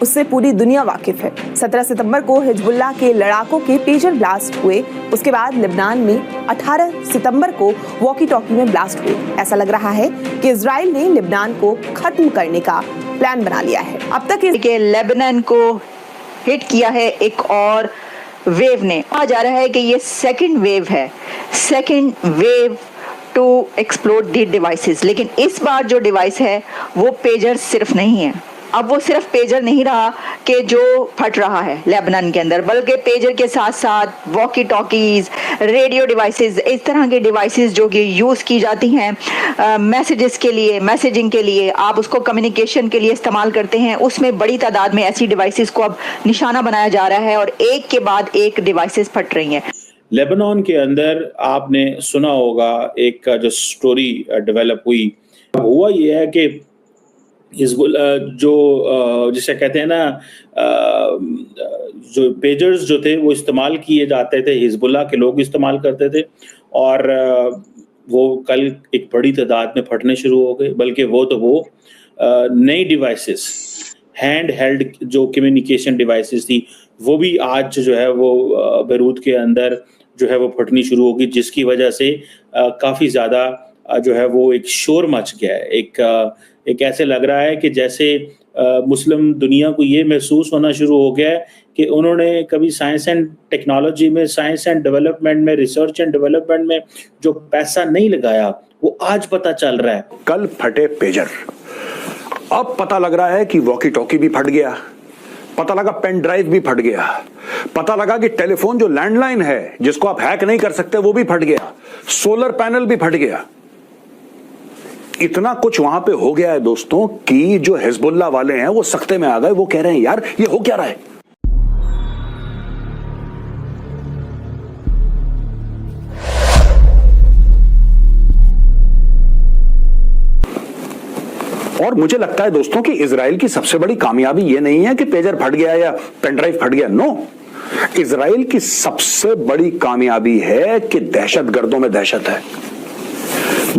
उससे पूरी दुनिया वाकिफ है। 17 सितंबर को हिजबुल्लाह के लड़ाकों के पेजर ब्लास्ट हुए। उसके बाद लेबनान में 18 सितंबर को वॉकी टॉकी में ब्लास्ट हुए। ऐसा लग रहा है कि इजराइल ने लेबनान को खत्म करने का प्लान बना लिया है। अब तक लेबनान को हिट किया है एक और वेव ने। कहा जा रहा है कि ये सेकंड वेव है, second wave to explode the devices. लेकिन इस बार जो डिवाइस है वो पेजर सिर्फ नहीं है। अब वो सिर्फ पेजर नहीं रहा कि जो फट रहा है लेबनान के अंदर, बल्कि पेजर के साथ साथ वॉकी टॉकीज, रेडियो डिवाइसेस, इस तरह के डिवाइसेस जो कि यूज़ की जाती हैं मैसेजेस के लिए, मैसेजिंग के लिए, आप उसको कम्युनिकेशन के लिए इस्तेमाल करते हैं। उसमें बड़ी तादाद में ऐसी डिवाइसेस को अब निशाना बनाया जा रहा है और एक के बाद एक डिवाइसेस फट रही हैं। लेबनान के अंदर आपने सुना होगा एक जो स्टोरी डेवलप हुआ ये है कि हिजबुल्ला जो जिसे कहते हैं ना, जो पेजर्स जो थे वो इस्तेमाल किए जाते थे, हिजबुल्ला के लोग इस्तेमाल करते थे और वो कल एक बड़ी तादाद में फटने शुरू हो गए। बल्कि वो नई डिवाइसेस, हैंड हेल्ड जो कम्युनिकेशन डिवाइसेस थी वो भी आज जो है वो बैरूत के अंदर जो है वो फटनी शुरू होगी, जिसकी वजह से काफ़ी ज़्यादा जो है वो एक शोर मच गया है। एक ऐसे लग रहा है कि जैसे मुस्लिम दुनिया को ये महसूस होना शुरू हो गया है कि उन्होंने कभी साइंस एंड टेक्नोलॉजी में, साइंस एंड डेवलपमेंट में, रिसर्च एंड डेवलपमेंट में जो पैसा नहीं लगाया वो आज पता चल रहा है। कल फटे पेजर, अब पता लग रहा है कि वॉकी टॉकी भी फट गया, पता लगा पेन ड्राइव भी फट गया, पता लगा कि टेलीफोन जो लैंडलाइन है जिसको आप हैक नहीं कर सकते वो भी फट गया, सोलर पैनल भी फट गया। इतना कुछ वहां पे हो गया है दोस्तों कि जो हिजबुल्लाह वाले हैं वो सख्ते में आ गए। वो कह रहे हैं यार ये हो क्या रहा है। और मुझे लगता है दोस्तों कि इजराइल की सबसे बड़ी कामयाबी ये नहीं है कि पेजर फट गया या पेनड्राइव फट गया। नो, इजराइल की सबसे बड़ी कामयाबी है कि दहशतगर्दों में दहशत है।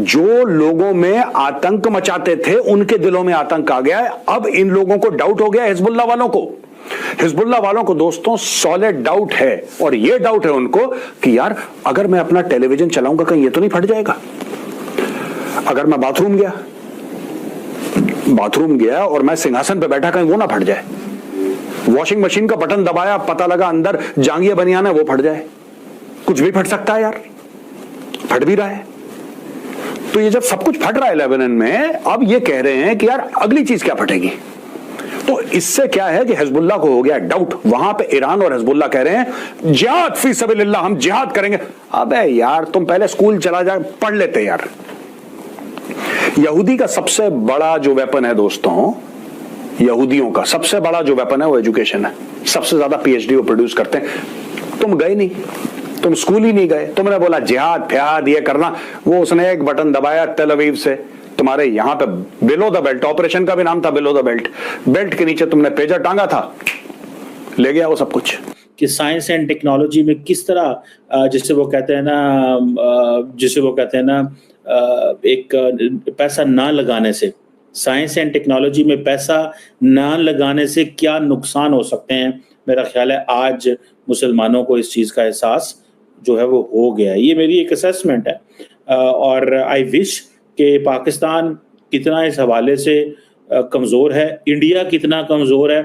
जो लोगों में आतंक मचाते थे उनके दिलों में आतंक आ गया है। अब इन लोगों को डाउट हो गया हिजबुल्लाह वालों को। हिजबुल्लाह वालों को दोस्तों सॉलिड डाउट है, और ये डाउट है उनको कि यार अगर मैं अपना टेलीविजन चलाऊंगा कहीं ये तो नहीं फट जाएगा। अगर मैं बाथरूम गया और मैं सिंहासन पे बैठा कहीं वो ना फट जाए। वॉशिंग मशीन का बटन दबाया, पता लगा अंदर जांघिया बनियान है वो फट जाए। कुछ भी फट सकता है यार, फट भी रहा है। तो ये जब सब कुछ फट रहा है लेबनान में, अब ये कह रहे हैं कि यार अगली चीज क्या फटेगी। तो इससे क्या है कि हिजबुल्लाह को हो गया डाउट। वहां पे ईरान और हिजबुल्लाह कह रहे हैं जिहाद फी सबीलिल्लाह, हम जिहाद करेंगे। अबे यार तुम पहले स्कूल चला जा, पढ़ लेते यार। यहूदी का सबसे बड़ा जो वेपन है दोस्तों, यहूदियों का सबसे बड़ा जो वेपन है वो एजुकेशन है। सबसे ज्यादा पीएचडी वो प्रोड्यूस करते हैं। तुम गए नहीं, तुम स्कूल ही नहीं गए, तुमने बोला जिहाद फ्याद ये करना, वो उसने एक बटन दबाया तेल अवीव से, तुम्हारे यहां पे बिलो द बेल्ट, ऑपरेशन का भी नाम था बिलो द बेल्ट, बेल्ट के नीचे तुमने पेजर टांगा था, ले गया वो सब कुछ। कि साइंस एंड टेक्नोलॉजी में किस तरह जिसे वो कहते हैं ना एक पैसा ना लगाने से, साइंस एंड टेक्नोलॉजी में पैसा ना लगाने से क्या नुकसान हो सकते हैं। मेरा ख्याल है आज मुसलमानों को इस चीज़ का एहसास जो है वो हो गया है। ये मेरी एक असेसमेंट है और आई विश कि पाकिस्तान कितना इस हवाले से कमज़ोर है, इंडिया कितना कमज़ोर है,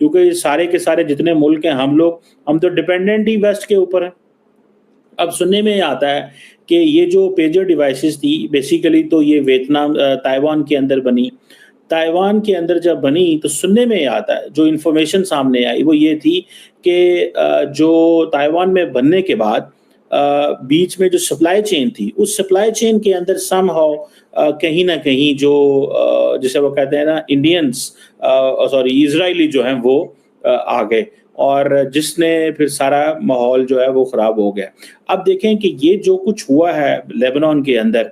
क्योंकि सारे के सारे जितने मुल्क हैं हम तो डिपेंडेंट ही वेस्ट के ऊपर हैं। अब सुनने में आता है कि ये जो पेजर डिवाइसेस थी बेसिकली तो ये वियतनाम ताइवान के अंदर बनी। ताइवान के अंदर जब बनी तो सुनने में आता है, जो इन्फॉर्मेशन सामने आई वो ये थी कि जो ताइवान में बनने के बाद बीच में जो सप्लाई चेन थी, उस सप्लाई चेन के अंदर समहाउ कहीं ना कहीं जो जिसे वो कहते हैं ना इजरायली जो हैं वो आ गए, और जिसने फिर सारा माहौल जो है वो ख़राब हो गया। अब देखें कि ये जो कुछ हुआ है लेबनान के अंदर,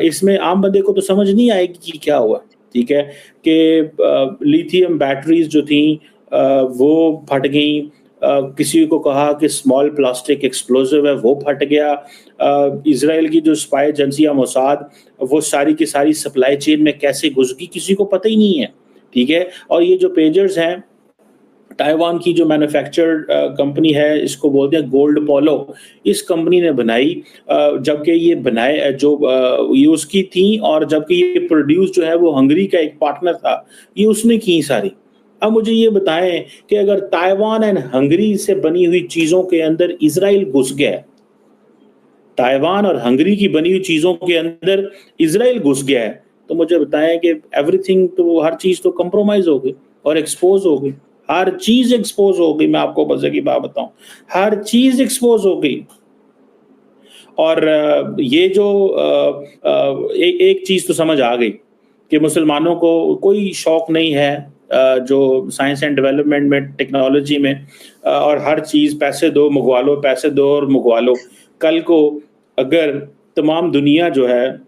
इसमें आम बंदे को तो समझ नहीं आएगी कि क्या हुआ। ठीक है कि लिथियम बैटरीज जो थी वो फट गई, किसी को कहा कि स्मॉल प्लास्टिक एक्सप्लोजिव है वो फट गया। इजराइल की जो स्पाई एजेंसियां मोसाद वो सारी की सारी सप्लाई चेन में कैसे घुस गई किसी को पता ही नहीं है। ठीक है, और ये जो पेजर्स हैं ताइवान की जो मैन्युफैक्चर्ड कंपनी है, इसको बोलते हैं गोल्ड पोलो, इस कंपनी ने बनाई, जबकि ये बनाए जो ये उसकी थी, और जबकि ये प्रोड्यूस जो है वो हंगरी का एक पार्टनर था, ये उसने की सारी। अब मुझे ये बताएं कि अगर ताइवान एंड हंगरी से बनी हुई चीज़ों के अंदर इजराइल घुस गया, ताइवान और हंगरी की बनी हुई चीज़ों के अंदर इजराइल घुस गया है, तो मुझे बताएं कि एवरीथिंग, तो हर चीज़ तो कंप्रोमाइज़ हो गई और एक्सपोज हो गई, हर चीज एक्सपोज हो गई। मैं आपको मजे की बात बताऊं, हर चीज एक्सपोज हो गई। और ये जो एक चीज तो समझ आ गई कि मुसलमानों को कोई शौक नहीं है जो साइंस एंड डेवलपमेंट में, टेक्नोलॉजी में, और हर चीज पैसे दो मंगवा लो, पैसे दो और मंगवा लो। कल को अगर तमाम दुनिया जो है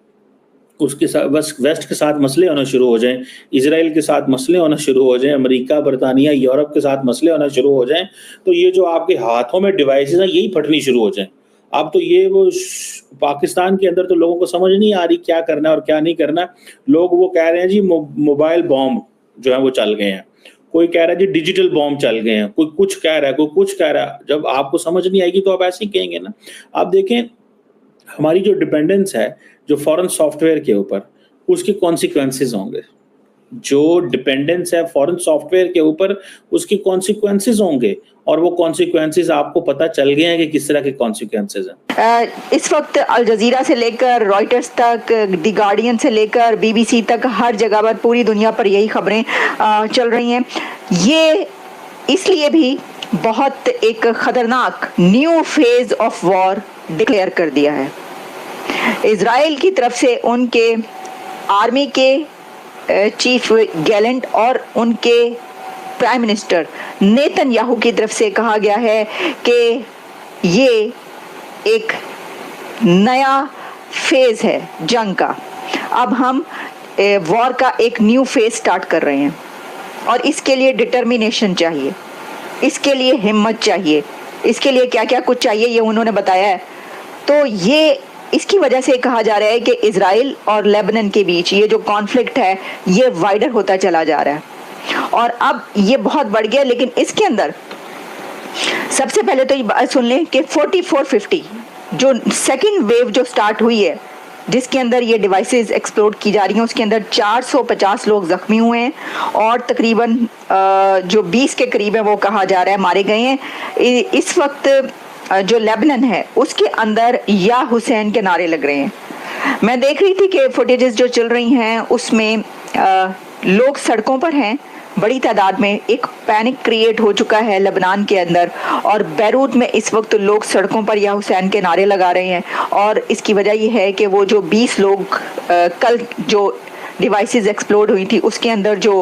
उसके साथ बस वेस्ट के साथ मसले होना शुरू हो जाएं, इजराइल के साथ मसले होना शुरू हो जाएं, अमेरिका, बरतानिया, यूरोप के साथ मसले होना शुरू हो जाएं, तो ये जो आपके हाथों में डिवाइसेस हैं यही फटनी शुरू हो जाएं। अब तो ये वो पाकिस्तान के अंदर तो लोगों को समझ नहीं आ रही क्या करना और क्या नहीं करना। लोग वो कह रहे हैं जी मोबाइल बॉम्ब जो है वो चल गए हैं, कोई कह रहा है जी डिजिटल बॉम्ब चल गए हैं, कोई कुछ कह रहा है, कोई कुछ कह रहा है। जब आपको समझ नहीं आएगी तो आप ऐसे ही कहेंगे ना। आप देखें हमारी जो डिपेंडेंस है जो फॉरेन सॉफ्टवेयर के ऊपर, उसके कॉन्सिक्वेंसेस होंगे। जो डिपेंडेंस है फॉरेन सॉफ्टवेयर के ऊपर, उसके कॉन्सिक्वेंसेस होंगे, और वो कॉन्सिक्वेंसेस आपको पता चल गए हैं कि किस तरह के कॉन्सिक्वेंसेस हैं। इस वक्त अल जजीरा से लेकर रॉयटर्स तक, द गार्डियन से लेकर BBC तक, हर जगह पर, पूरी दुनिया पर यही खबरें चल रही हैं। ये इसलिए भी बहुत एक खतरनाक new phase of war declare कर दिया है। इजराइल की तरफ से उनके आर्मी के चीफ गैलेंट और उनके प्राइम मिनिस्टर नेतन्याहू की तरफ से कहा गया है कि ये एक नया फेज है जंग का। अब हम वॉर का एक न्यू फेज स्टार्ट कर रहे हैं, और इसके लिए डिटर्मिनेशन चाहिए, इसके लिए हिम्मत चाहिए, इसके लिए क्या क्या कुछ चाहिए ये उन्होंने बताया है। तो ये इसकी वजह से कहा जा रहा है कि इजराइल और लेबनान के बीच ये जो कॉन्फ्लिक्ट है ये वाइडर होता चला जा रहा है, और अब ये बहुत बढ़ गया। लेकिन इसके अंदर सबसे पहले तो ये बात सुन लें कि 4450 जो सेकेंड वेव जो स्टार्ट हुई है, जिसके अंदर ये डिवाइसेस एक्सप्लोड की जा रही हैं, उसके अंदर 450 लोग जख्मी हुए हैं, और तकरीबन जो 20 के करीब है वो कहा जा रहा है मारे गए हैं। इस वक्त जो लेबनान है उसके अंदर या हुसैन के नारे लग रहे हैं। मैं देख रही थी कि फुटेजेस जो चल रही हैं उसमें लोग सड़कों पर हैं बड़ी तादाद में। एक पैनिक क्रिएट हो चुका है लेबनान के अंदर, और बैरूत में इस वक्त लोग सड़कों पर या हुसैन के नारे लगा रहे हैं। और इसकी वजह यह है कि वो जो 20 लोग कल जो डिवाइसेस एक्सप्लोड हुई थी उसके अंदर जो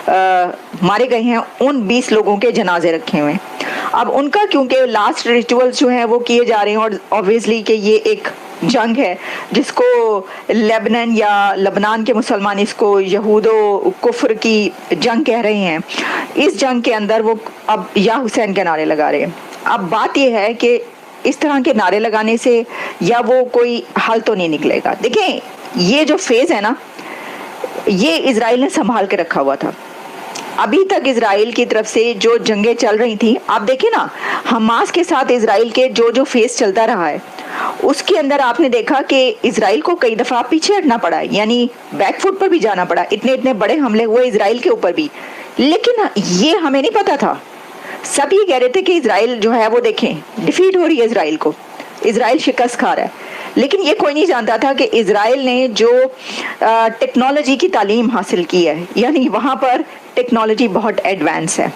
मारे गए हैं, उन 20 लोगों के जनाजे रखे हुए हैं। अब उनका क्योंकि लास्ट रिचुअल्स जो हैं वो किए जा रहे हैं, और ऑब्वियसली कि ये एक जंग है जिसको लेबनान या लबनान के मुसलमान इसको यहूदो कुफ्र की जंग कह रहे हैं। इस जंग के अंदर वो अब या हुसैन के नारे लगा रहे हैं। अब बात यह है कि इस तरह के नारे लगाने से या वो कोई हल तो नहीं निकलेगा। देखें ये जो फेज है ना, ये इजराइल ने संभाल के रखा हुआ था। अभी तक इजराइल की तरफ से जो जंगें चल रही थी, आप देखिए ना, हमास के साथ इजराइल के जो फेस चलता रहा है उसके अंदर आपने देखा कि इजराइल को कई दफा पीछे हटना पड़ा, यानी बैकफुट पर भी जाना पड़ा। इतने बड़े हमले हुए इजराइल के ऊपर भी, लेकिन ये हमें नहीं पता था। सब ये कह रहे थे कि इजराइल जो है वो देखें डिफीट हो रही है, इजराइल को, इजराइल शिकस्त खा रहा है। लेकिन ये कोई नहीं जानता था कि इजराइल ने जो टेक्नोलॉजी की तालीम हासिल की है, यानी वहाँ पर टेक्नोलॉजी बहुत एडवांस है।